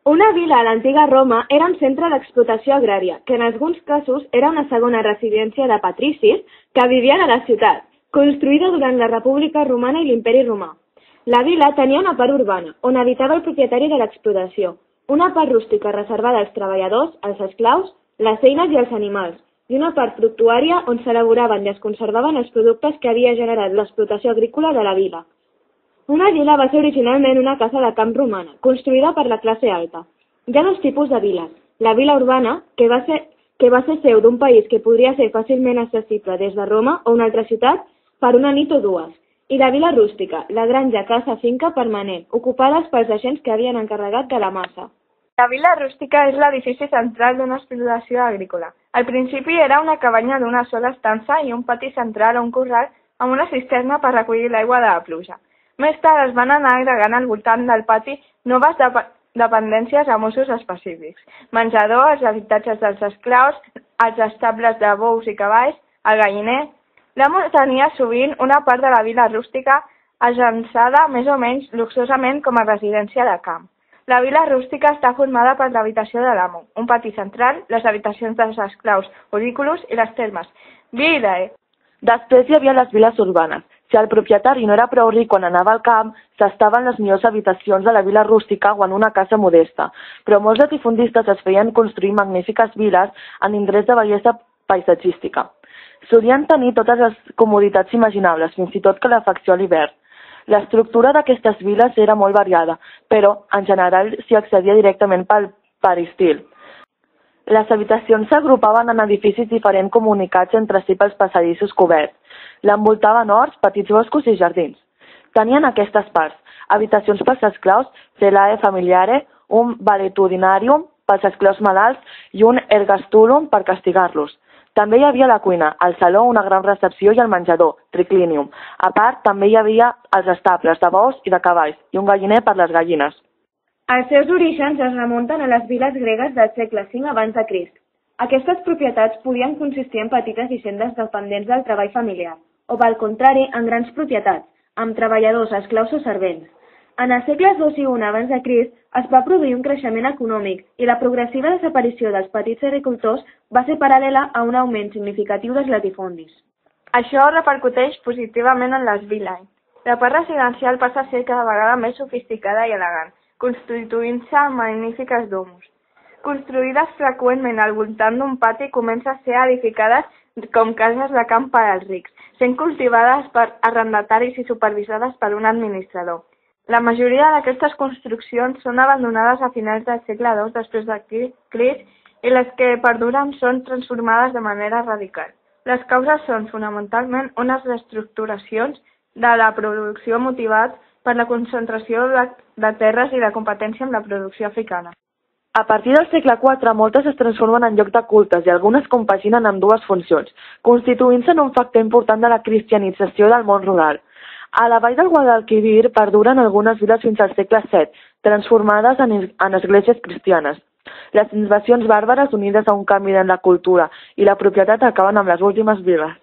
Una vila a l'antiga Roma era un centre d'explotació agrària, que en alguns casos era una segona residència de patricis que vivien a la ciutat, construïda durant la República Romana i l'Imperi Romà. La vila tenia una part urbana, on habitava el propietari de l'explotació, una part rústica reservada als treballadors, als esclaus, les eines i els animals, i una part fructuària on s'elaboraven i es conservaven els productes que havia generat l'explotació agrícola de la vila. Una vila va ser originalment una casa de camp romana, construïda per la classe alta. Hi ha dos tipus de viles. La vila urbana, que va ser seu d'un país que podria ser fàcilment accessible des de Roma o una altra ciutat per una nit o dues, i la vila rústica, la granja casa finca permanent, ocupades pels agents que havien encarregat de la massa. La vila rústica és l'edifici central d'una explotació agrícola. Al principi era una cabanya d'una sola estança i un pati central o un corral amb una cisterna per recollir l'aigua de la pluja. Més tard es van anar agregant al voltant del pati noves dependències amb usos específics. Menjador, els habitatges dels esclaus, els estables de bous i cavalls, el galliner. L'amo tenia sovint una part de la vila rústica agençada més o menys luxosament com a residència de camp. La vila rústica està formada per l'habitació de l'amo, un pati central, les habitacions dels esclaus, orículos i les termes. Vila! Després hi havia les viles urbanes. Si el propietari no era prou ric quan anava al camp, s'estava en les millors habitacions de la vila rústica o en una casa modesta, però molts latifundistes es feien construir magnífiques viles en indrets de bellesa paisatgística. Solien tenir totes les comoditats imaginables, fins i tot calefacció a l'hivern. L'estructura d'aquestes viles era molt variada, però en general s'hi accedia directament pel peristil. Les habitacions s'agrupaven en edificis diferents comunicats entre si pels passadissos coberts. L'envoltaven horts, petits boscos i jardins. Tenien aquestes parts: habitacions pels esclaus, celae familiare, un valetudinarium pels esclaus malalts i un ergastulum per castigar-los. També hi havia la cuina, el saló, una gran recepció i el menjador, triclinium. A part, també hi havia els estables de bous i de cavalls i un galliner per les gallines. Els seus orígens es remunten a les viles gregues del segle V abans de Crist. Aquestes propietats podien consistir en petites hisendes dependents del treball familiar, o pel contrari, en grans propietats, amb treballadors, esclaus o servents. En els segles II i I abans de Crist es va produir un creixement econòmic i la progressiva desaparició dels petits agricultors va ser paral·lela a un augment significatiu dels latifundis. Això repercuteix positivament en les viles. La part residencial passa a ser cada vegada més sofisticada i elegant, constituint-se en magnífiques domus. Construïdes freqüentment al voltant d'un pati, comença a ser edificades com cases de camp per als rics, sent cultivades per arrendataris i supervisades per un administrador. La majoria d'aquestes construccions són abandonades a finals del segle II després de Crist i les que perduren són transformades de manera radical. Les causes són fonamentalment unes reestructuracions de la producció motivats per la concentració de terres i la competència amb la producció africana. A partir del segle IV, moltes es transformen en lloc de cultes i algunes compaginen amb dues funcions, constituint-se en un factor important de la cristianització del món rural. A la vall del Guadalquivir perduren algunes viles fins al segle VII, transformades en esglésies cristianes. Les invasions bàrbares unides a un canvi en la cultura i la propietat acaben amb les últimes viles.